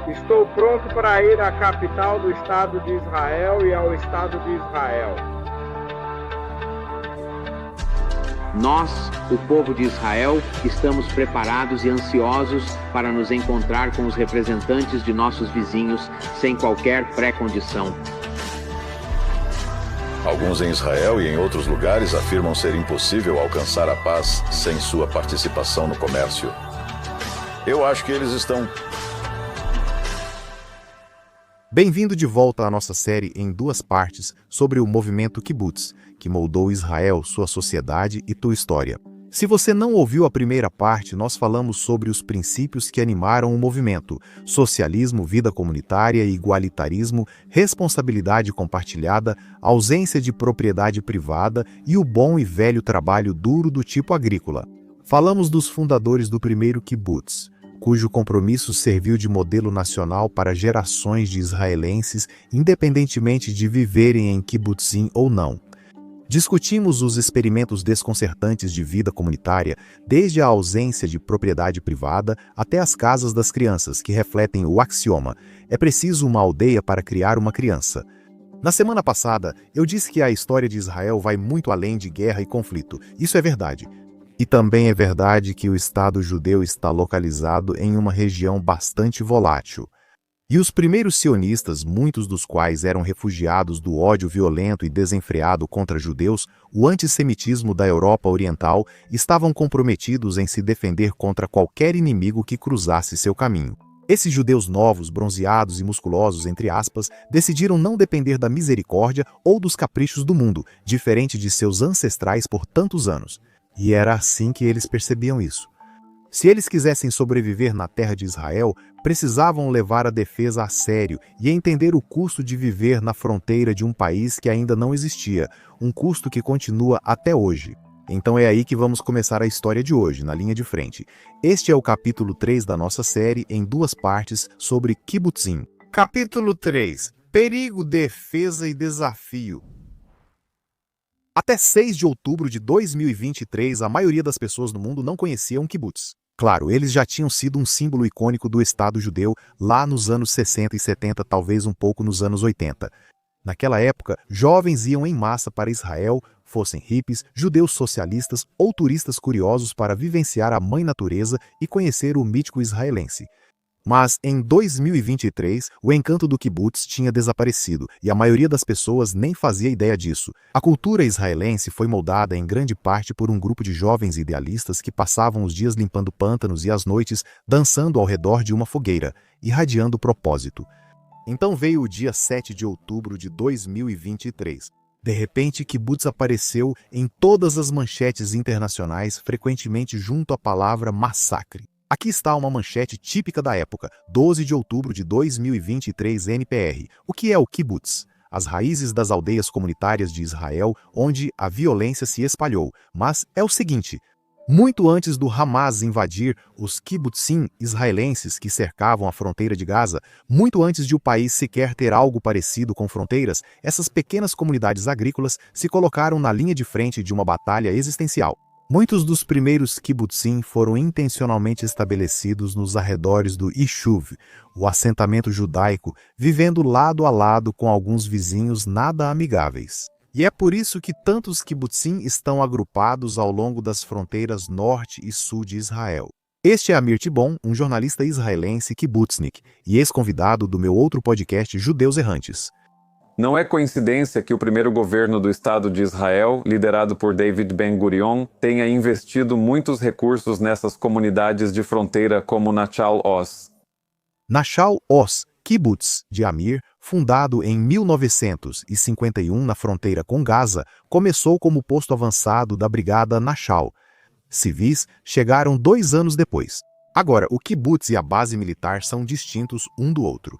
Estou pronto para ir à capital do Estado de Israel e ao Estado de Israel. Nós, o povo de Israel, estamos preparados e ansiosos para nos encontrar com os representantes de nossos vizinhos sem qualquer pré-condição. Alguns em Israel e em outros lugares afirmam ser impossível alcançar a paz sem sua participação no comércio. Eu acho que eles estão... Bem-vindo de volta à nossa série em duas partes sobre o movimento Kibbutz, que moldou Israel, sua sociedade e tua história. Se você não ouviu a primeira parte, nós falamos sobre os princípios que animaram o movimento: socialismo, vida comunitária e igualitarismo, responsabilidade compartilhada, ausência de propriedade privada e o bom e velho trabalho duro do tipo agrícola. Falamos dos fundadores do primeiro Kibbutz, cujo compromisso serviu de modelo nacional para gerações de israelenses, independentemente de viverem em kibbutzim ou não. Discutimos os experimentos desconcertantes de vida comunitária, desde a ausência de propriedade privada até as casas das crianças, que refletem o axioma: é preciso uma aldeia para criar uma criança. Na semana passada, eu disse que a história de Israel vai muito além de guerra e conflito. Isso é verdade. E também é verdade que o Estado judeu está localizado em uma região bastante volátil. E os primeiros sionistas, muitos dos quais eram refugiados do ódio violento e desenfreado contra judeus, o antissemitismo da Europa Oriental, estavam comprometidos em se defender contra qualquer inimigo que cruzasse seu caminho. Esses judeus novos, bronzeados e musculosos, entre aspas, decidiram não depender da misericórdia ou dos caprichos do mundo, diferente de seus ancestrais por tantos anos. E era assim que eles percebiam isso. Se eles quisessem sobreviver na terra de Israel, precisavam levar a defesa a sério e entender o custo de viver na fronteira de um país que ainda não existia, um custo que continua até hoje. Então é aí que vamos começar a história de hoje, na linha de frente. Este é o capítulo 3 da nossa série, em duas partes, sobre Kibbutzim. Capítulo 3. Perigo, defesa e desafio. Até 6 de outubro de 2023, a maioria das pessoas no mundo não conhecia um kibbutz. Claro, eles já tinham sido um símbolo icônico do Estado judeu lá nos anos 60 e 70, talvez um pouco nos anos 80. Naquela época, jovens iam em massa para Israel, fossem hippies, judeus socialistas ou turistas curiosos para vivenciar a mãe natureza e conhecer o mítico israelense. Mas, em 2023, o encanto do kibbutz tinha desaparecido e a maioria das pessoas nem fazia ideia disso. A cultura israelense foi moldada em grande parte por um grupo de jovens idealistas que passavam os dias limpando pântanos e as noites dançando ao redor de uma fogueira, irradiando propósito. Então veio o dia 7 de outubro de 2023. De repente, kibbutz apareceu em todas as manchetes internacionais, frequentemente junto à palavra massacre. Aqui está uma manchete típica da época, 12 de outubro de 2023 NPR. O que é o kibbutz? As raízes das aldeias comunitárias de Israel, onde a violência se espalhou. Mas é o seguinte: muito antes do Hamas invadir os kibbutzim israelenses que cercavam a fronteira de Gaza, muito antes de o país sequer ter algo parecido com fronteiras, essas pequenas comunidades agrícolas se colocaram na linha de frente de uma batalha existencial. Muitos dos primeiros kibbutzim foram intencionalmente estabelecidos nos arredores do Yishuv, o assentamento judaico, vivendo lado a lado com alguns vizinhos nada amigáveis. E é por isso que tantos kibbutzim estão agrupados ao longo das fronteiras norte e sul de Israel. Este é Amir Tibon, um jornalista israelense kibbutznik e ex-convidado do meu outro podcast Judeus Errantes. Não é coincidência que o primeiro governo do Estado de Israel, liderado por David Ben-Gurion, tenha investido muitos recursos nessas comunidades de fronteira como Nachal Oz. Nachal Oz, kibbutz de Amir, fundado em 1951 na fronteira com Gaza, começou como posto avançado da Brigada Nachal. Civis chegaram 2 anos depois. Agora, o kibbutz e a base militar são distintos um do outro.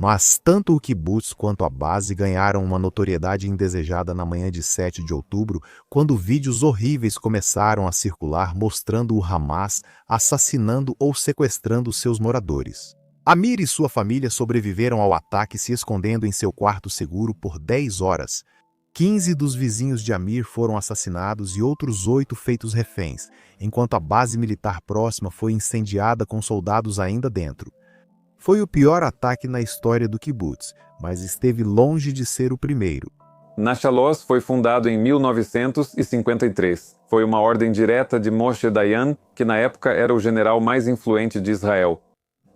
Mas tanto o kibbutz quanto a base ganharam uma notoriedade indesejada na manhã de 7 de outubro, quando vídeos horríveis começaram a circular mostrando o Hamas assassinando ou sequestrando seus moradores. Amir e sua família sobreviveram ao ataque se escondendo em seu quarto seguro por 10 horas. 15 dos vizinhos de Amir foram assassinados e outros 8 feitos reféns, enquanto a base militar próxima foi incendiada com soldados ainda dentro. Foi o pior ataque na história do kibbutz, mas esteve longe de ser o primeiro. Nachal Oz foi fundado em 1953. Foi uma ordem direta de Moshe Dayan, que na época era o general mais influente de Israel.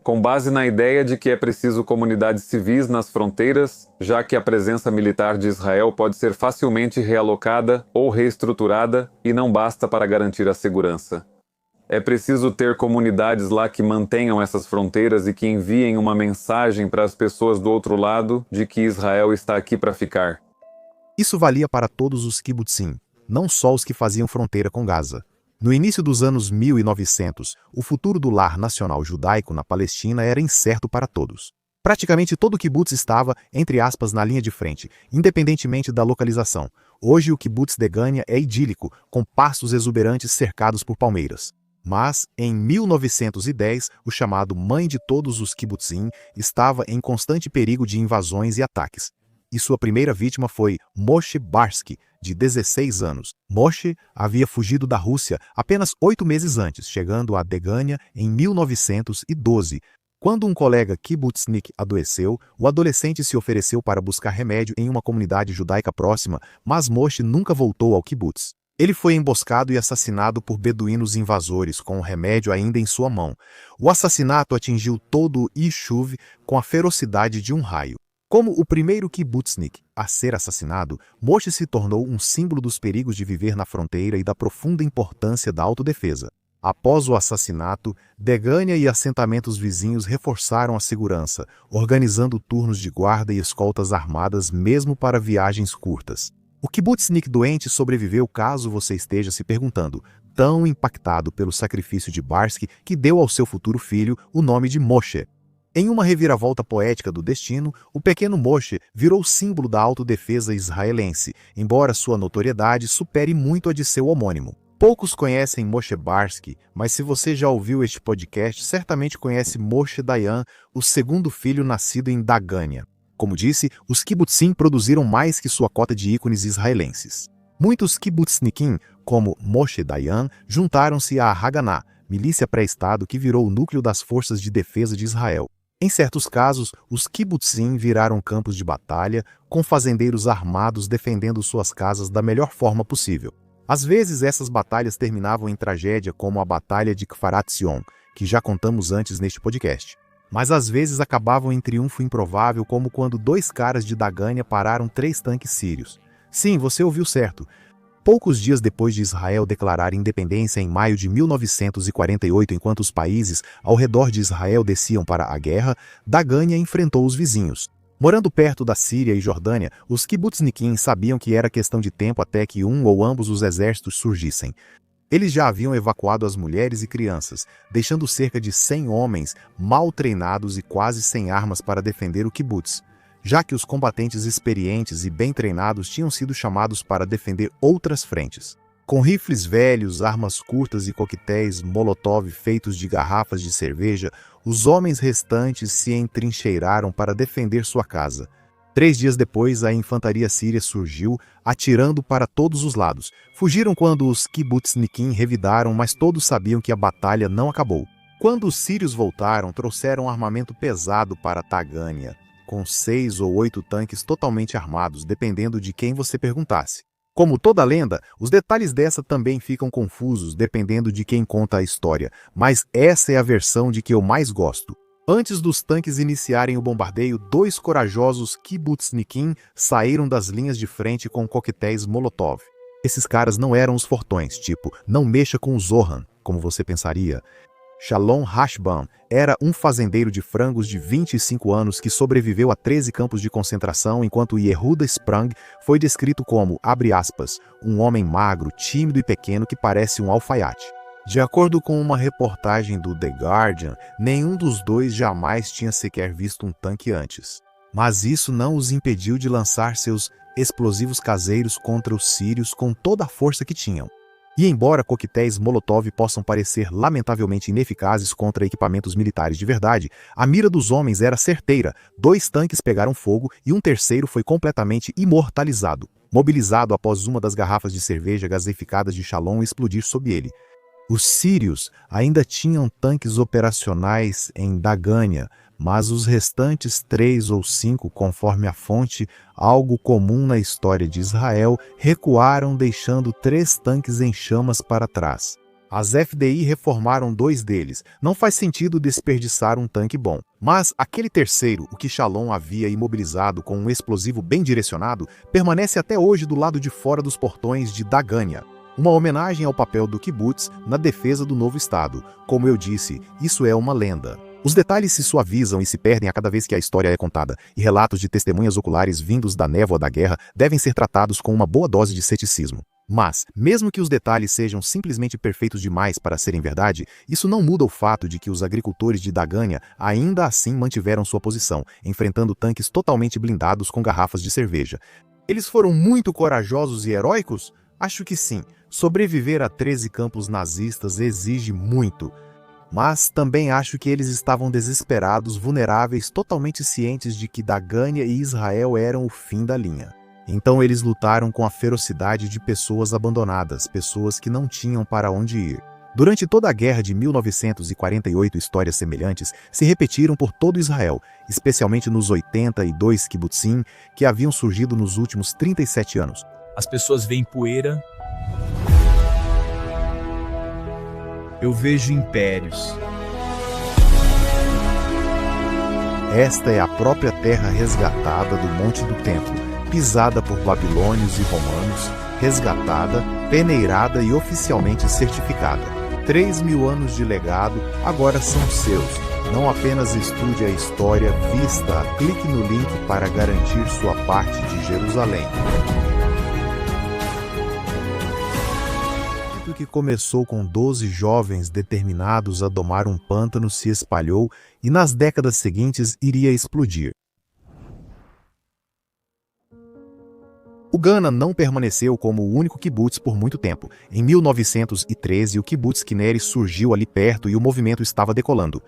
Com base na ideia de que é preciso comunidades civis nas fronteiras, já que a presença militar de Israel pode ser facilmente realocada ou reestruturada e não basta para garantir a segurança. É preciso ter comunidades lá que mantenham essas fronteiras e que enviem uma mensagem para as pessoas do outro lado de que Israel está aqui para ficar. Isso valia para todos os kibbutzim, não só os que faziam fronteira com Gaza. No início dos anos 1900, o futuro do lar nacional judaico na Palestina era incerto para todos. Praticamente todo o kibbutz estava, entre aspas, na linha de frente, independentemente da localização. Hoje o kibbutz Degania é idílico, com pastos exuberantes cercados por palmeiras. Mas, em 1910, o chamado mãe de todos os kibbutzim estava em constante perigo de invasões e ataques. E sua primeira vítima foi Moshe Barsky, de 16 anos. Moshe havia fugido da Rússia apenas 8 meses antes, chegando a Degania em 1912. Quando um colega kibbutznik adoeceu, o adolescente se ofereceu para buscar remédio em uma comunidade judaica próxima, mas Moshe nunca voltou ao kibbutz. Ele foi emboscado e assassinado por beduínos invasores, com o remédio ainda em sua mão. O assassinato atingiu todo o Yishuv com a ferocidade de um raio. Como o primeiro kibbutznik a ser assassinado, Moshe se tornou um símbolo dos perigos de viver na fronteira e da profunda importância da autodefesa. Após o assassinato, Degania e assentamentos vizinhos reforçaram a segurança, organizando turnos de guarda e escoltas armadas mesmo para viagens curtas. O kibbutznik doente sobreviveu caso você esteja se perguntando, tão impactado pelo sacrifício de Barsky que deu ao seu futuro filho o nome de Moshe. Em uma reviravolta poética do destino, o pequeno Moshe virou símbolo da autodefesa israelense, embora sua notoriedade supere muito a de seu homônimo. Poucos conhecem Moshe Barsky, mas se você já ouviu este podcast, certamente conhece Moshe Dayan, o segundo filho nascido em Degania. Como disse, os kibbutzim produziram mais que sua cota de ícones israelenses. Muitos kibbutznikim, como Moshe Dayan, juntaram-se à Haganah, milícia pré-estado que virou o núcleo das forças de defesa de Israel. Em certos casos, os kibbutzim viraram campos de batalha, com fazendeiros armados defendendo suas casas da melhor forma possível. Às vezes, essas batalhas terminavam em tragédia, como a Batalha de Kfar Atzion, que já contamos antes neste podcast. Mas às vezes acabavam em triunfo improvável, como quando 2 caras de Degania pararam 3 tanques sírios. Sim, você ouviu certo. Poucos dias depois de Israel declarar independência em maio de 1948, enquanto os países ao redor de Israel desciam para a guerra, Degania enfrentou os vizinhos. Morando perto da Síria e Jordânia, os kibbutznikim sabiam que era questão de tempo até que um ou ambos os exércitos surgissem. Eles já haviam evacuado as mulheres e crianças, deixando cerca de 100 homens mal treinados e quase sem armas para defender o kibbutz, já que os combatentes experientes e bem treinados tinham sido chamados para defender outras frentes. Com rifles velhos, armas curtas e coquetéis Molotov feitos de garrafas de cerveja, os homens restantes se entrincheiraram para defender sua casa. 3 dias depois, a infantaria síria surgiu, atirando para todos os lados. Fugiram quando os kibbutznikim revidaram, mas todos sabiam que a batalha não acabou. Quando os sírios voltaram, trouxeram armamento pesado para Degania, com 6 ou 8 tanques totalmente armados, dependendo de quem você perguntasse. Como toda lenda, os detalhes dessa também ficam confusos, dependendo de quem conta a história, mas essa é a versão de que eu mais gosto. Antes dos tanques iniciarem o bombardeio, 2 corajosos kibbutznikim saíram das linhas de frente com coquetéis Molotov. Esses caras não eram os fortões, tipo, não mexa com o Zohan, como você pensaria. Shalom Hashbam era um fazendeiro de frangos de 25 anos que sobreviveu a 13 campos de concentração, enquanto Yehuda Sprang foi descrito como, abre aspas, um homem magro, tímido e pequeno que parece um alfaiate. De acordo com uma reportagem do The Guardian, nenhum dos dois jamais tinha sequer visto um tanque antes. Mas isso não os impediu de lançar seus explosivos caseiros contra os sírios com toda a força que tinham. E embora coquetéis Molotov possam parecer lamentavelmente ineficazes contra equipamentos militares de verdade, a mira dos homens era certeira. 2 tanques pegaram fogo e um terceiro foi completamente imortalizado, mobilizado após uma das garrafas de cerveja gaseificadas de Shalom explodir sob ele. Os sírios ainda tinham tanques operacionais em Dagânia, mas os restantes 3 ou 5, conforme a fonte, algo comum na história de Israel, recuaram deixando 3 tanques em chamas para trás. As FDI reformaram 2 deles. Não faz sentido desperdiçar um tanque bom. Mas aquele terceiro, o que Shalom havia imobilizado com um explosivo bem direcionado, permanece até hoje do lado de fora dos portões de Dagânia. Uma homenagem ao papel do kibbutz na defesa do novo Estado. Como eu disse, isso é uma lenda. Os detalhes se suavizam e se perdem a cada vez que a história é contada, e relatos de testemunhas oculares vindos da névoa da guerra devem ser tratados com uma boa dose de ceticismo. Mas, mesmo que os detalhes sejam simplesmente perfeitos demais para serem verdade, isso não muda o fato de que os agricultores de Dagânia ainda assim mantiveram sua posição, enfrentando tanques totalmente blindados com garrafas de cerveja. Eles foram muito corajosos e heróicos? Acho que sim. Sobreviver a 13 campos nazistas exige muito. Mas também acho que eles estavam desesperados, vulneráveis, totalmente cientes de que Dagânia e Israel eram o fim da linha. Então eles lutaram com a ferocidade de pessoas abandonadas, pessoas que não tinham para onde ir. Durante toda a guerra de 1948, histórias semelhantes se repetiram por todo Israel, especialmente nos 82 kibbutzim que haviam surgido nos últimos 37 anos. As pessoas veem poeira. Eu vejo impérios. Esta é a própria terra resgatada do Monte do Templo, pisada por babilônios e romanos, resgatada, peneirada e oficialmente certificada. 3.000 anos de legado agora são seus. Não apenas estude a história, vista, clique no link para garantir sua parte de Jerusalém. O que começou com 12 jovens determinados a domar um pântano se espalhou e nas décadas seguintes iria explodir. O Gana não permaneceu como o único kibbutz por muito tempo. Em 1913, o kibbutz Kinneret surgiu ali perto e o movimento estava decolando.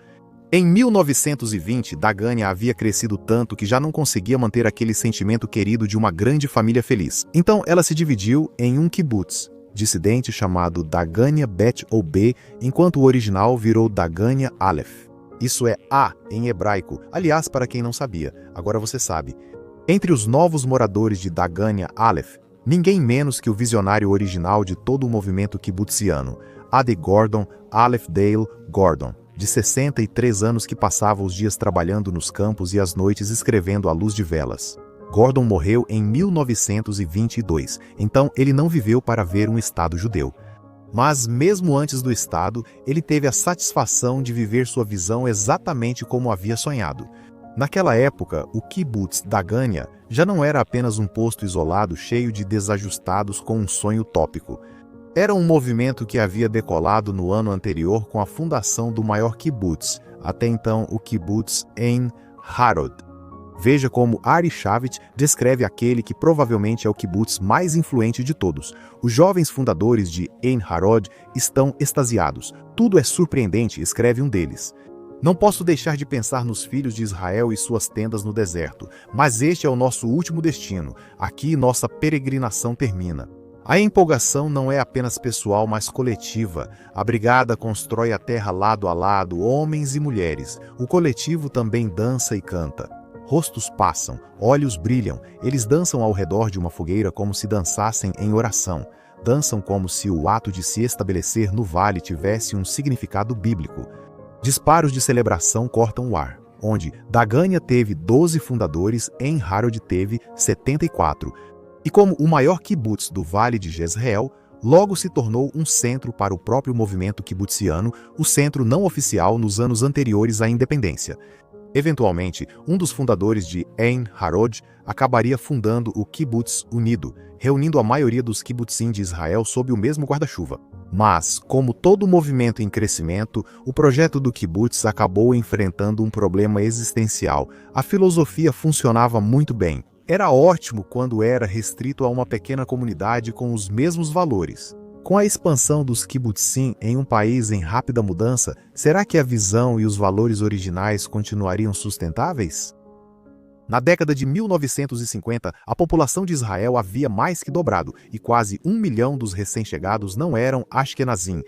Em 1920, Dagânia havia crescido tanto que já não conseguia manter aquele sentimento querido de uma grande família feliz. Então ela se dividiu em um kibbutz dissidente chamado Dagânia Bet Ob, enquanto o original virou Dagânia Aleph. Isso é A em hebraico, aliás, para quem não sabia, agora você sabe. Entre os novos moradores de Dagânia Aleph, ninguém menos que o visionário original de todo o movimento kibbutziano, Adi Gordon Aleph Dale Gordon, de 63 anos que passava os dias trabalhando nos campos e as noites escrevendo à luz de velas. Gordon morreu em 1922, então ele não viveu para ver um Estado judeu. Mas mesmo antes do Estado, ele teve a satisfação de viver sua visão exatamente como havia sonhado. Naquela época, o kibbutz Dagânia já não era apenas um posto isolado cheio de desajustados com um sonho utópico. Era um movimento que havia decolado no ano anterior com a fundação do maior kibbutz, até então o kibbutz Ein Harod. Veja como Ari Shavit descreve aquele que provavelmente é o kibbutz mais influente de todos. Os jovens fundadores de Ein Harod estão extasiados. Tudo é surpreendente, escreve um deles. Não posso deixar de pensar nos filhos de Israel e suas tendas no deserto, mas este é o nosso último destino. Aqui nossa peregrinação termina. A empolgação não é apenas pessoal, mas coletiva. A brigada constrói a terra lado a lado, homens e mulheres. O coletivo também dança e canta. Rostos passam, olhos brilham, eles dançam ao redor de uma fogueira como se dançassem em oração. Dançam como se o ato de se estabelecer no vale tivesse um significado bíblico. Disparos de celebração cortam o ar, onde Dagânia teve 12 fundadores, Ein Harod teve 74. E como o maior kibbutz do Vale de Jezreel, logo se tornou um centro para o próprio movimento kibbutziano, o centro não oficial nos anos anteriores à independência. Eventualmente, um dos fundadores de Ein Harod acabaria fundando o Kibbutz Unido, reunindo a maioria dos kibbutzim de Israel sob o mesmo guarda-chuva. Mas, como todo movimento em crescimento, o projeto do kibbutz acabou enfrentando um problema existencial. A filosofia funcionava muito bem. Era ótimo quando era restrito a uma pequena comunidade com os mesmos valores. Com a expansão dos kibbutzim em um país em rápida mudança, será que a visão e os valores originais continuariam sustentáveis? Na década de 1950, a população de Israel havia mais que dobrado, e quase 1 milhão dos recém-chegados não eram Ashkenazim,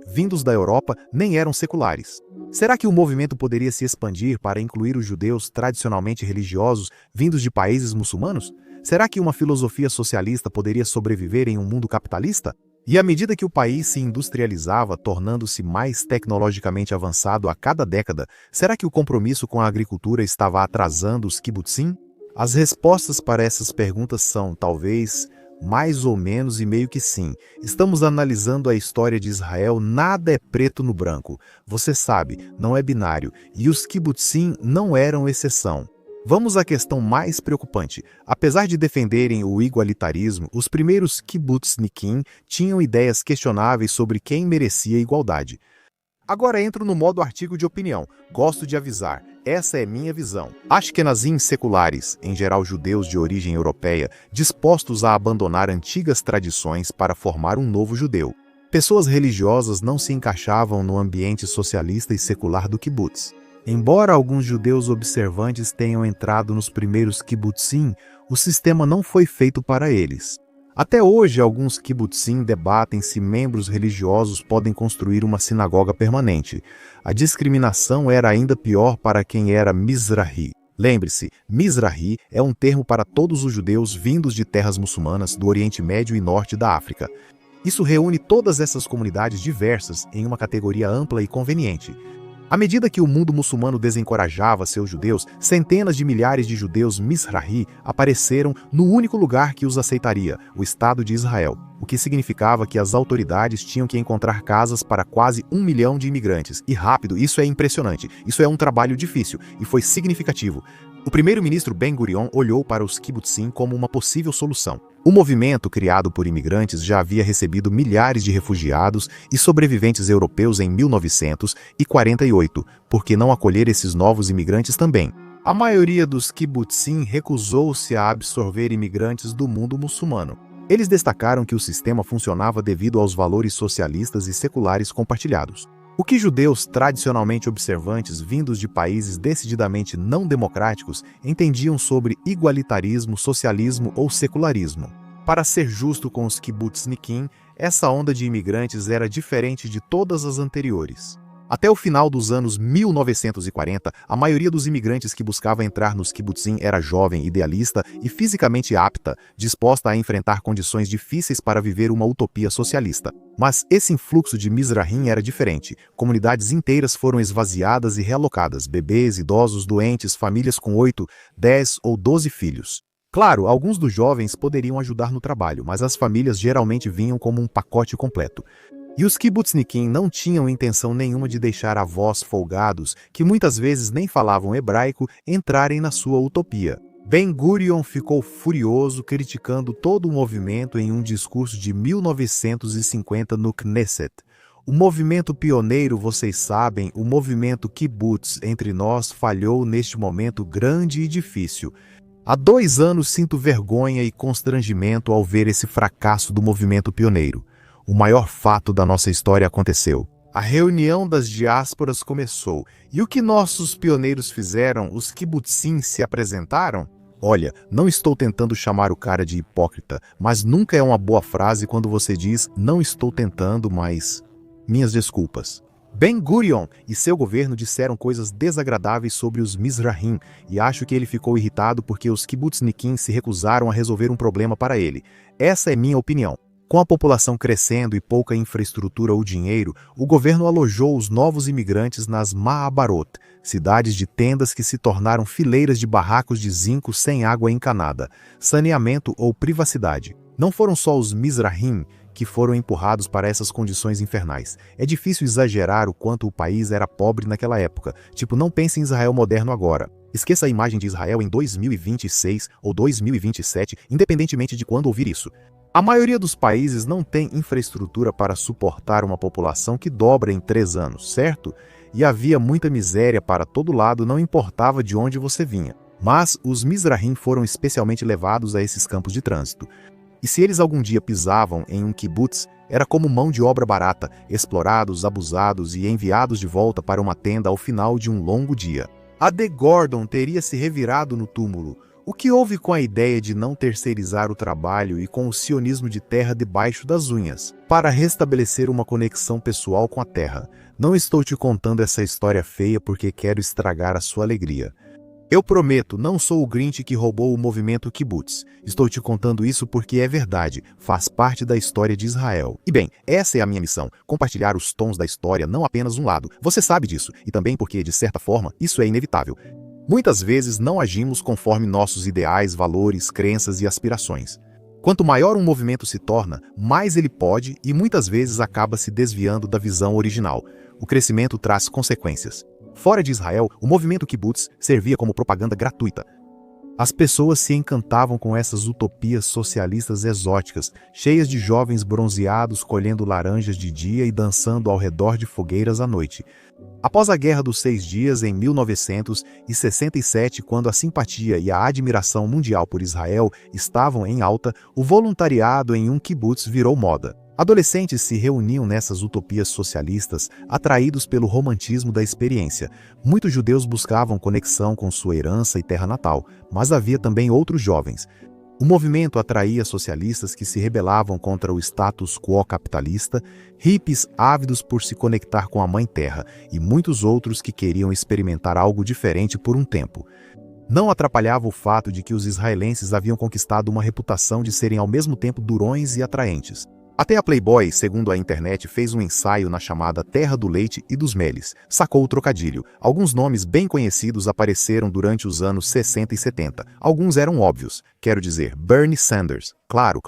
vindos da Europa, nem eram seculares. Será que o movimento poderia se expandir para incluir os judeus tradicionalmente religiosos vindos de países muçulmanos? Será que uma filosofia socialista poderia sobreviver em um mundo capitalista? E à medida que o país se industrializava, tornando-se mais tecnologicamente avançado a cada década, será que o compromisso com a agricultura estava atrasando os kibbutzim? As respostas para essas perguntas são, talvez, mais ou menos e meio que sim. Estamos analisando a história de Israel, nada é preto no branco. Você sabe, não é binário, e os kibbutzim não eram exceção. Vamos à questão mais preocupante. Apesar de defenderem o igualitarismo, os primeiros kibbutznikim tinham ideias questionáveis sobre quem merecia igualdade. Agora entro no modo artigo de opinião. Gosto de avisar. Essa é minha visão. Ashkenazim seculares, em geral judeus de origem europeia, dispostos a abandonar antigas tradições para formar um novo judeu. Pessoas religiosas não se encaixavam no ambiente socialista e secular do kibbutz. Embora alguns judeus observantes tenham entrado nos primeiros kibbutzim, o sistema não foi feito para eles. Até hoje, alguns kibbutzim debatem se membros religiosos podem construir uma sinagoga permanente. A discriminação era ainda pior para quem era Mizrahi. Lembre-se, Mizrahi é um termo para todos os judeus vindos de terras muçulmanas do Oriente Médio e Norte da África. Isso reúne todas essas comunidades diversas em uma categoria ampla e conveniente. À medida que o mundo muçulmano desencorajava seus judeus, centenas de milhares de judeus Mizrahi apareceram no único lugar que os aceitaria, o Estado de Israel, o que significava que as autoridades tinham que encontrar casas para quase 1 milhão de imigrantes. E rápido, isso é impressionante, isso é um trabalho difícil e foi significativo. O primeiro-ministro Ben-Gurion olhou para os kibbutzim como uma possível solução. O movimento criado por imigrantes já havia recebido milhares de refugiados e sobreviventes europeus em 1948, por que não acolher esses novos imigrantes também? A maioria dos kibbutzim recusou-se a absorver imigrantes do mundo muçulmano. Eles destacaram que o sistema funcionava devido aos valores socialistas e seculares compartilhados. O que judeus tradicionalmente observantes vindos de países decididamente não democráticos entendiam sobre igualitarismo, socialismo ou secularismo. Para ser justo com os kibbutznikim, essa onda de imigrantes era diferente de todas as anteriores. Até o final dos anos 1940, a maioria dos imigrantes que buscava entrar nos kibbutzim era jovem, idealista e fisicamente apta, disposta a enfrentar condições difíceis para viver uma utopia socialista. Mas esse influxo de Mizrahim era diferente. Comunidades inteiras foram esvaziadas e realocadas, bebês, idosos, doentes, famílias com 8, 10 ou 12 filhos. Claro, alguns dos jovens poderiam ajudar no trabalho, mas as famílias geralmente vinham como um pacote completo. E os kibbutznikim não tinham intenção nenhuma de deixar avós folgados, que muitas vezes nem falavam hebraico, entrarem na sua utopia. Ben-Gurion ficou furioso, criticando todo o movimento em um discurso de 1950 no Knesset. O movimento pioneiro, vocês sabem, o movimento kibbutz entre nós falhou neste momento grande e difícil. Há 2 anos sinto vergonha e constrangimento ao ver esse fracasso do movimento pioneiro. O maior fato da nossa história aconteceu. A reunião das diásporas começou. E o que nossos pioneiros fizeram? Os kibbutzim se apresentaram? Olha, não estou tentando chamar o cara de hipócrita, mas nunca é uma boa frase quando você diz não estou tentando, mas... Minhas desculpas. Ben-Gurion e seu governo disseram coisas desagradáveis sobre os Mizrahim, e acho que ele ficou irritado porque os kibbutznikim se recusaram a resolver um problema para ele. Essa é minha opinião. Com a população crescendo e pouca infraestrutura ou dinheiro, o governo alojou os novos imigrantes nas Ma'abarot, cidades de tendas que se tornaram fileiras de barracos de zinco sem água encanada, saneamento ou privacidade. Não foram só os Mizrahim que foram empurrados para essas condições infernais. É difícil exagerar o quanto o país era pobre naquela época. Não pense em Israel moderno agora. Esqueça a imagem de Israel em 2026 ou 2027, independentemente de quando ouvir isso. A maioria dos países não tem infraestrutura para suportar uma população que dobra em 3 anos, certo? E havia muita miséria para todo lado, não importava de onde você vinha. Mas os Mizrahim foram especialmente levados a esses campos de trânsito. E se eles algum dia pisavam em um kibbutz, era como mão de obra barata, explorados, abusados e enviados de volta para uma tenda ao final de um longo dia. A D. Gordon teria se revirado no túmulo. O que houve com a ideia de não terceirizar o trabalho e com o sionismo de terra debaixo das unhas, para restabelecer uma conexão pessoal com a terra? Não estou te contando essa história feia porque quero estragar a sua alegria. Eu prometo, não sou o Grinch que roubou o movimento kibbutz. Estou te contando isso porque é verdade, faz parte da história de Israel. E bem, essa é a minha missão, compartilhar os tons da história, não apenas um lado. Você sabe disso, e também porque, de certa forma, isso é inevitável. Muitas vezes não agimos conforme nossos ideais, valores, crenças e aspirações. Quanto maior um movimento se torna, mais ele pode e muitas vezes acaba se desviando da visão original. O crescimento traz consequências. Fora de Israel, o movimento kibbutz servia como propaganda gratuita. As pessoas se encantavam com essas utopias socialistas exóticas, cheias de jovens bronzeados colhendo laranjas de dia e dançando ao redor de fogueiras à noite. Após a Guerra dos 6 Dias, em 1967, quando a simpatia e a admiração mundial por Israel estavam em alta, o voluntariado em um kibbutz virou moda. Adolescentes se reuniam nessas utopias socialistas, atraídos pelo romantismo da experiência. Muitos judeus buscavam conexão com sua herança e terra natal, mas havia também outros jovens. O movimento atraía socialistas que se rebelavam contra o status quo capitalista, hippies ávidos por se conectar com a Mãe Terra e muitos outros que queriam experimentar algo diferente por um tempo. Não atrapalhava o fato de que os israelenses haviam conquistado uma reputação de serem ao mesmo tempo durões e atraentes. Até a Playboy, segundo a internet, fez um ensaio na chamada Terra do Leite e dos Meles. Sacou o trocadilho. Alguns nomes bem conhecidos apareceram durante os anos 60 e 70. Alguns eram óbvios. Quero dizer, Bernie Sanders. Claro.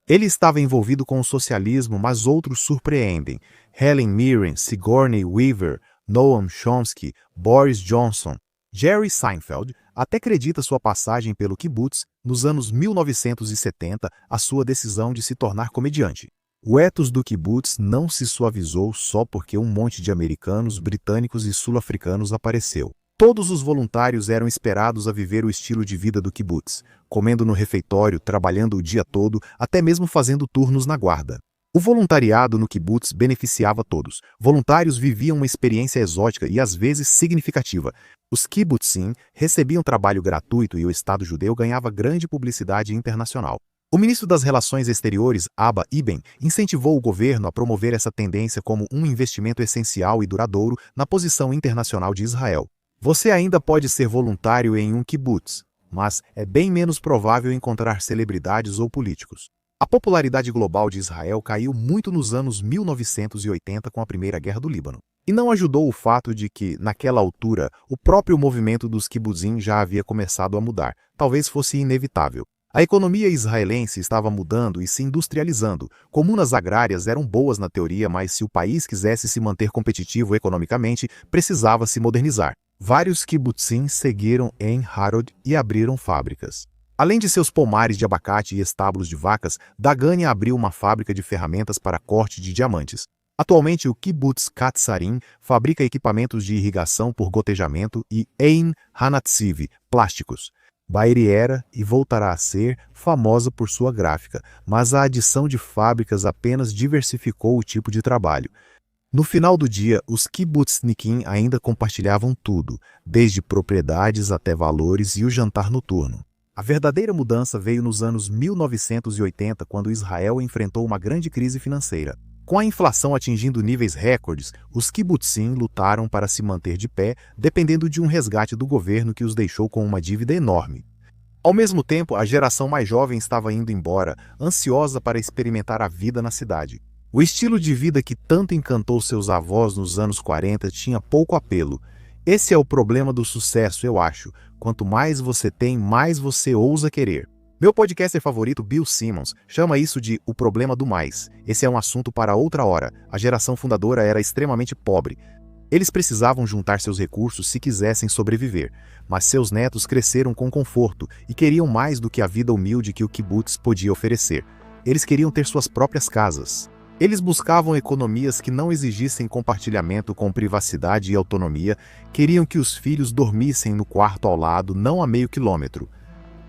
Ele estava envolvido com o socialismo, mas outros surpreendem. Helen Mirren, Sigourney Weaver, Noam Chomsky, Boris Johnson. Jerry Seinfeld até acredita sua passagem pelo kibbutz nos anos 1970 a sua decisão de se tornar comediante. O ethos do kibbutz não se suavizou só porque um monte de americanos, britânicos e sul-africanos apareceu. Todos os voluntários eram esperados a viver o estilo de vida do kibbutz, comendo no refeitório, trabalhando o dia todo, até mesmo fazendo turnos na guarda. O voluntariado no kibbutz beneficiava todos. Voluntários viviam uma experiência exótica e às vezes significativa. Os kibbutzim recebiam trabalho gratuito e o Estado judeu ganhava grande publicidade internacional. O ministro das Relações Exteriores, Abba Eban, incentivou o governo a promover essa tendência como um investimento essencial e duradouro na posição internacional de Israel. Você ainda pode ser voluntário em um kibbutz, mas é bem menos provável encontrar celebridades ou políticos. A popularidade global de Israel caiu muito nos anos 1980 com a Primeira Guerra do Líbano. E não ajudou o fato de que, naquela altura, o próprio movimento dos kibbutzim já havia começado a mudar. Talvez fosse inevitável. A economia israelense estava mudando e se industrializando. Comunas agrárias eram boas na teoria, mas se o país quisesse se manter competitivo economicamente, precisava se modernizar. Vários kibbutzim seguiram em Harod e abriram fábricas. Além de seus pomares de abacate e estábulos de vacas, Dagania abriu uma fábrica de ferramentas para corte de diamantes. Atualmente, o Kibbutz Katsarim fabrica equipamentos de irrigação por gotejamento e Ein Hanatziv, plásticos. Be'eri era, e voltará a ser, famosa por sua gráfica, mas a adição de fábricas apenas diversificou o tipo de trabalho. No final do dia, os kibbutznikim ainda compartilhavam tudo, desde propriedades até valores e o jantar noturno. A verdadeira mudança veio nos anos 1980, quando Israel enfrentou uma grande crise financeira. Com a inflação atingindo níveis recordes, os kibbutzim lutaram para se manter de pé, dependendo de um resgate do governo que os deixou com uma dívida enorme. Ao mesmo tempo, a geração mais jovem estava indo embora, ansiosa para experimentar a vida na cidade. O estilo de vida que tanto encantou seus avós nos anos 40 tinha pouco apelo. Esse é o problema do sucesso, eu acho. Quanto mais você tem, mais você ousa querer. Meu podcaster favorito, Bill Simmons, chama isso de o problema do mais. Esse é um assunto para outra hora. A geração fundadora era extremamente pobre. Eles precisavam juntar seus recursos se quisessem sobreviver. Mas seus netos cresceram com conforto e queriam mais do que a vida humilde que o kibbutz podia oferecer. Eles queriam ter suas próprias casas. Eles buscavam economias que não exigissem compartilhamento com privacidade e autonomia, queriam que os filhos dormissem no quarto ao lado, não a meio quilômetro.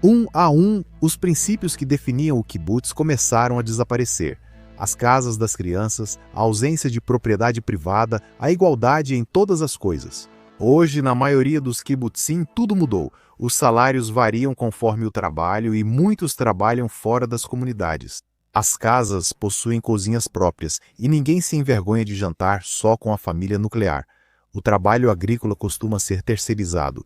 Um a um, os princípios que definiam o kibbutz começaram a desaparecer. As casas das crianças, a ausência de propriedade privada, a igualdade em todas as coisas. Hoje, na maioria dos kibbutzim, tudo mudou. Os salários variam conforme o trabalho e muitos trabalham fora das comunidades. As casas possuem cozinhas próprias e ninguém se envergonha de jantar só com a família nuclear. O trabalho agrícola costuma ser terceirizado.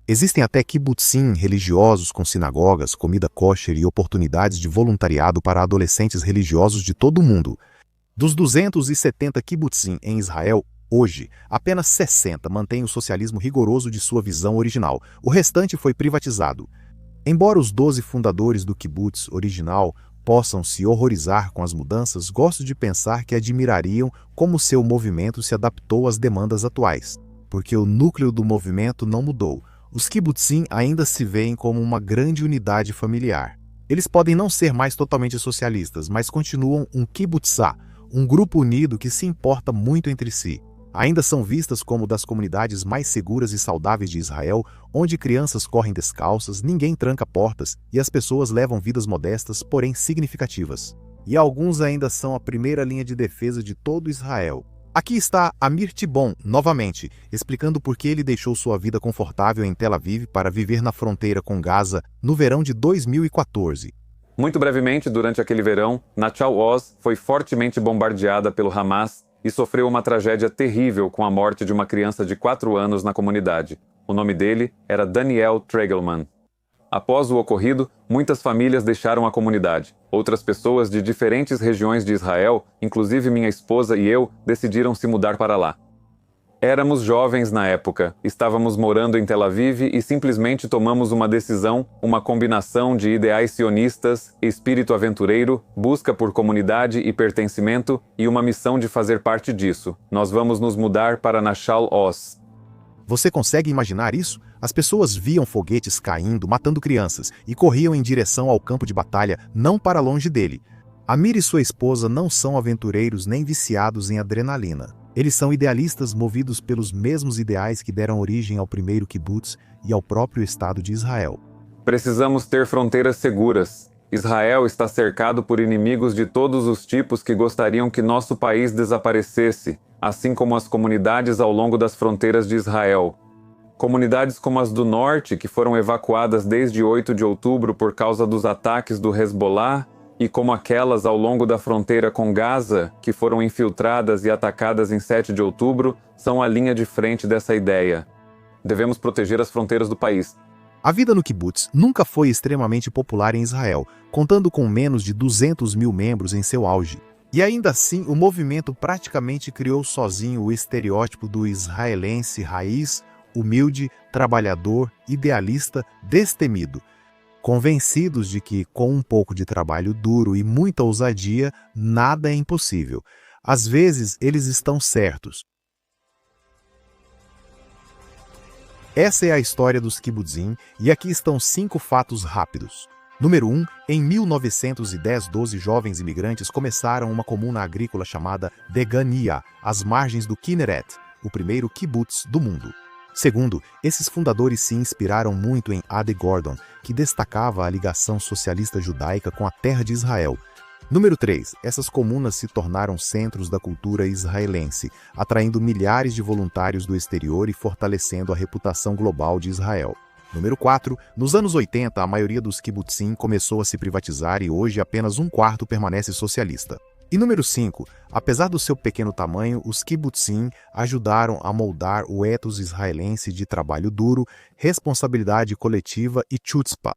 Existem até kibbutzim religiosos com sinagogas, comida kosher e oportunidades de voluntariado para adolescentes religiosos de todo o mundo. Dos 270 kibbutzim em Israel, hoje, apenas 60 mantêm o socialismo rigoroso de sua visão original. O restante foi privatizado. Embora os 12 fundadores do kibbutz original possam se horrorizar com as mudanças, gosto de pensar que admirariam como seu movimento se adaptou às demandas atuais. Porque o núcleo do movimento não mudou. Os kibbutzim ainda se veem como uma grande unidade familiar. Eles podem não ser mais totalmente socialistas, mas continuam um kibbutzá, um grupo unido que se importa muito entre si. Ainda são vistas como das comunidades mais seguras e saudáveis de Israel, onde crianças correm descalças, ninguém tranca portas e as pessoas levam vidas modestas, porém significativas. E alguns ainda são a primeira linha de defesa de todo Israel. Aqui está Amir Tibon, novamente, explicando por que ele deixou sua vida confortável em Tel Aviv para viver na fronteira com Gaza no verão de 2014. Muito brevemente, durante aquele verão, Nachal Oz foi fortemente bombardeada pelo Hamas e sofreu uma tragédia terrível com a morte de uma criança de 4 anos na comunidade. O nome dele era Daniel Tregelman. Após o ocorrido, muitas famílias deixaram a comunidade. Outras pessoas de diferentes regiões de Israel, inclusive minha esposa e eu, decidiram se mudar para lá. Éramos jovens na época, estávamos morando em Tel Aviv e simplesmente tomamos uma decisão, uma combinação de ideais sionistas, espírito aventureiro, busca por comunidade e pertencimento e uma missão de fazer parte disso. Nós vamos nos mudar para Nachal Oz. Você consegue imaginar isso? As pessoas viam foguetes caindo, matando crianças, e corriam em direção ao campo de batalha, não para longe dele. Amir e sua esposa não são aventureiros nem viciados em adrenalina. Eles são idealistas movidos pelos mesmos ideais que deram origem ao primeiro kibbutz e ao próprio Estado de Israel. Precisamos ter fronteiras seguras. Israel está cercado por inimigos de todos os tipos que gostariam que nosso país desaparecesse, assim como as comunidades ao longo das fronteiras de Israel. Comunidades como as do norte, que foram evacuadas desde 8 de outubro por causa dos ataques do Hezbollah, e como aquelas ao longo da fronteira com Gaza, que foram infiltradas e atacadas em 7 de outubro, são a linha de frente dessa ideia. Devemos proteger as fronteiras do país. A vida no kibbutz nunca foi extremamente popular em Israel, contando com menos de 200 mil membros em seu auge. E ainda assim, o movimento praticamente criou sozinho o estereótipo do israelense raiz, humilde, trabalhador, idealista, destemido. Convencidos de que, com um pouco de trabalho duro e muita ousadia, nada é impossível. Às vezes, eles estão certos. Essa é a história dos kibbutzim, e aqui estão 5 fatos rápidos. Número 1. Em 1910, 12 jovens imigrantes começaram uma comuna agrícola chamada Degania, às margens do Kinneret, o primeiro kibbutz do mundo. Segundo, esses fundadores se inspiraram muito em Ade Gordon, que destacava a ligação socialista judaica com a terra de Israel. Número 3. Essas comunas se tornaram centros da cultura israelense, atraindo milhares de voluntários do exterior e fortalecendo a reputação global de Israel. Número 4. Nos anos 80, a maioria dos kibbutzim começou a se privatizar e hoje apenas 1/4 permanece socialista. E número 5, apesar do seu pequeno tamanho, os kibbutzim ajudaram a moldar o ethos israelense de trabalho duro, responsabilidade coletiva e chutzpah.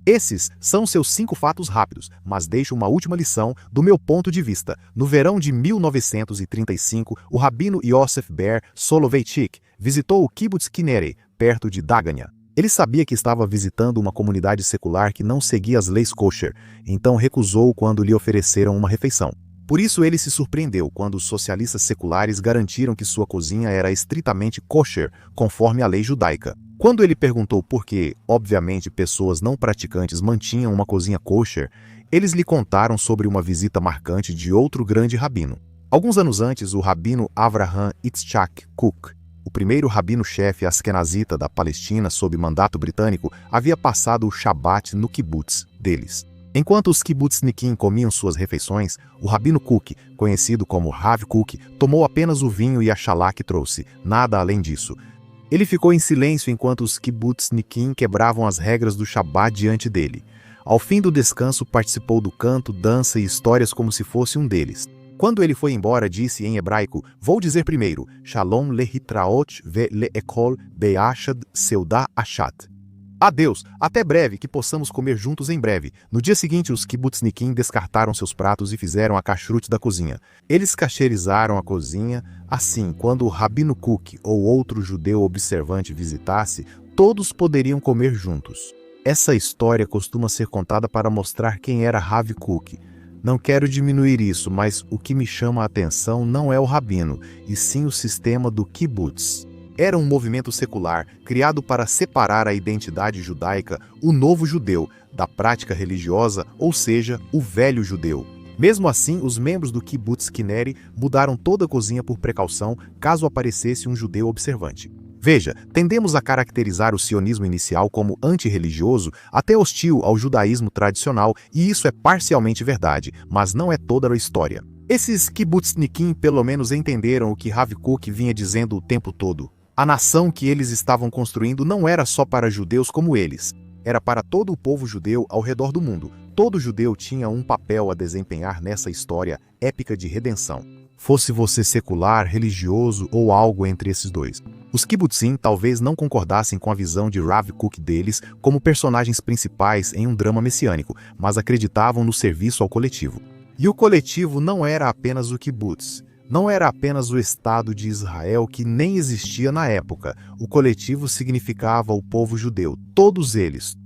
Esses são seus 5 fatos rápidos, mas deixo uma última lição do meu ponto de vista. No verão de 1935, o rabino Yosef Ber Soloveitchik visitou o kibbutz Kinneret, perto de Dagania. Ele sabia que estava visitando uma comunidade secular que não seguia as leis kosher, então recusou quando lhe ofereceram uma refeição. Por isso ele se surpreendeu quando os socialistas seculares garantiram que sua cozinha era estritamente kosher, conforme a lei judaica. Quando ele perguntou por que, obviamente, pessoas não praticantes mantinham uma cozinha kosher, eles lhe contaram sobre uma visita marcante de outro grande rabino. Alguns anos antes, o rabino Avraham Yitzhak Kook, o primeiro rabino-chefe askenazita da Palestina sob mandato britânico, havia passado o Shabat no kibbutz deles. Enquanto os kibbutznikim comiam suas refeições, o Rabino Kook, conhecido como Rav Kook, tomou apenas o vinho e a xalá que trouxe, nada além disso. Ele ficou em silêncio enquanto os kibbutznikim quebravam as regras do Shabat diante dele. Ao fim do descanso, participou do canto, dança e histórias como se fosse um deles. Quando ele foi embora, disse em hebraico: "Vou dizer primeiro, Shalom lehitraot ve leekol beashad seudah achat." Adeus, até breve, que possamos comer juntos em breve. No dia seguinte, os kibbutznikim descartaram seus pratos e fizeram a kashrut da cozinha. Eles cacherizaram a cozinha. Assim, quando o Rabino Kook ou outro judeu observante visitasse, todos poderiam comer juntos. Essa história costuma ser contada para mostrar quem era Rav Kook. Não quero diminuir isso, mas o que me chama a atenção não é o rabino, e sim o sistema do kibbutz. Era um movimento secular, criado para separar a identidade judaica, o novo judeu, da prática religiosa, ou seja, o velho judeu. Mesmo assim, os membros do kibbutz Kinneri mudaram toda a cozinha por precaução, caso aparecesse um judeu observante. Veja, tendemos a caracterizar o sionismo inicial como antirreligioso, até hostil ao judaísmo tradicional, e isso é parcialmente verdade, mas não é toda a história. Esses kibbutznikim pelo menos entenderam o que Rav Kook vinha dizendo o tempo todo. A nação que eles estavam construindo não era só para judeus como eles. Era para todo o povo judeu ao redor do mundo. Todo judeu tinha um papel a desempenhar nessa história épica de redenção. Fosse você secular, religioso ou algo entre esses dois. Os kibbutzim talvez não concordassem com a visão de Rav Kook deles como personagens principais em um drama messiânico, mas acreditavam no serviço ao coletivo. E o coletivo não era apenas o kibbutz. Não era apenas o Estado de Israel, que nem existia na época. O coletivo significava o povo judeu. Todos eles.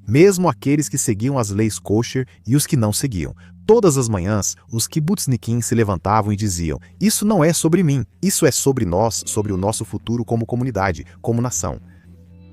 Mesmo aqueles que seguiam as leis kosher e os que não seguiam. Todas as manhãs, os kibbutznikim se levantavam e diziam: "Isso não é sobre mim, isso é sobre nós, sobre o nosso futuro como comunidade, como nação.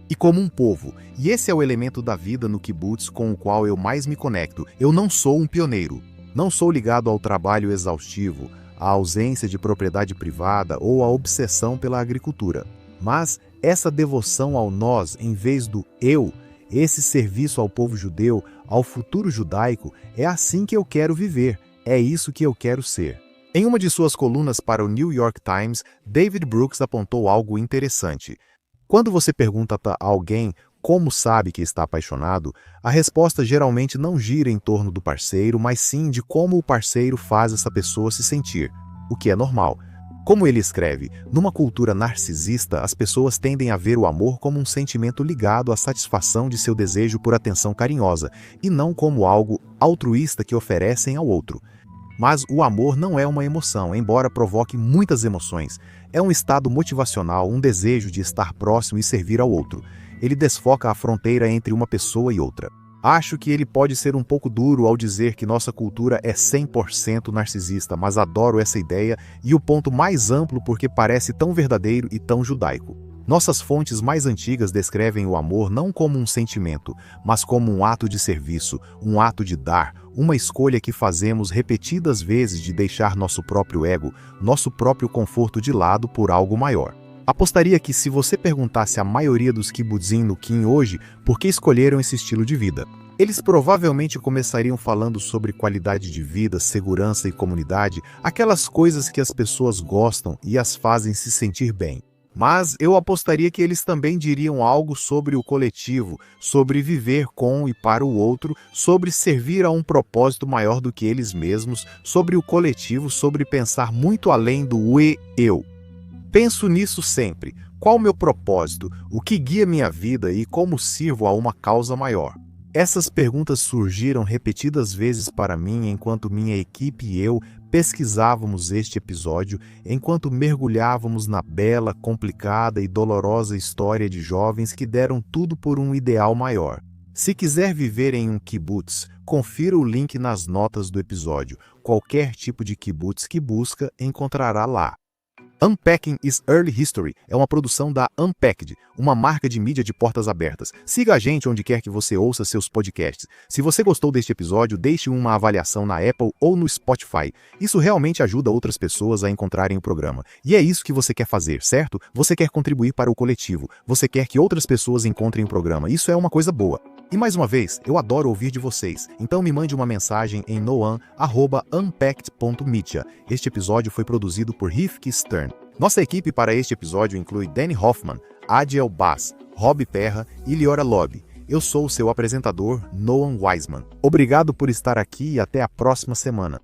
E como um povo." E esse é o elemento da vida no kibbutz com o qual eu mais me conecto. Eu não sou um pioneiro. Não sou ligado ao trabalho exaustivo, à ausência de propriedade privada ou à obsessão pela agricultura. Mas essa devoção ao nós em vez do eu, esse serviço ao povo judeu, ao futuro judaico, é assim que eu quero viver, é isso que eu quero ser. Em uma de suas colunas para o New York Times, David Brooks apontou algo interessante. Quando você pergunta a alguém como sabe que está apaixonado, a resposta geralmente não gira em torno do parceiro, mas sim de como o parceiro faz essa pessoa se sentir, o que é normal. Como ele escreve, numa cultura narcisista, as pessoas tendem a ver o amor como um sentimento ligado à satisfação de seu desejo por atenção carinhosa, e não como algo altruísta que oferecem ao outro. Mas o amor não é uma emoção, embora provoque muitas emoções. É um estado motivacional, um desejo de estar próximo e servir ao outro. Ele desfoca a fronteira entre uma pessoa e outra. Acho que ele pode ser um pouco duro ao dizer que nossa cultura é 100% narcisista, mas adoro essa ideia e o ponto mais amplo porque parece tão verdadeiro e tão judaico. Nossas fontes mais antigas descrevem o amor não como um sentimento, mas como um ato de serviço, um ato de dar, uma escolha que fazemos repetidas vezes de deixar nosso próprio ego, nosso próprio conforto de lado por algo maior. Apostaria que se você perguntasse à maioria dos kibbutzim no Kim hoje por que escolheram esse estilo de vida, eles provavelmente começariam falando sobre qualidade de vida, segurança e comunidade, aquelas coisas que as pessoas gostam e as fazem se sentir bem. Mas eu apostaria que eles também diriam algo sobre o coletivo, sobre viver com e para o outro, sobre servir a um propósito maior do que eles mesmos, sobre o coletivo, sobre pensar muito além do eu. Penso nisso sempre. Qual o meu propósito? O que guia minha vida e como sirvo a uma causa maior? Essas perguntas surgiram repetidas vezes para mim enquanto minha equipe e eu pesquisávamos este episódio, enquanto mergulhávamos na bela, complicada e dolorosa história de jovens que deram tudo por um ideal maior. Se quiser viver em um kibbutz, confira o link nas notas do episódio. Qualquer tipo de kibbutz que busca, encontrará lá. Unpacking is Early History é uma produção da Unpacked, uma marca de mídia de portas abertas. Siga a gente onde quer que você ouça seus podcasts. Se você gostou deste episódio, deixe uma avaliação na Apple ou no Spotify. Isso realmente ajuda outras pessoas a encontrarem o programa. E é isso que você quer fazer, certo? Você quer contribuir para o coletivo. Você quer que outras pessoas encontrem o programa. Isso é uma coisa boa. E mais uma vez, eu adoro ouvir de vocês, então me mande uma mensagem em noam@unpacked.media. Este episódio foi produzido por Rifki Stern. Nossa equipe para este episódio inclui Danny Hoffman, Adiel Bass, Rob Perra e Liora Lobby. Eu sou o seu apresentador, Noam Wiseman. Obrigado por estar aqui e até a próxima semana.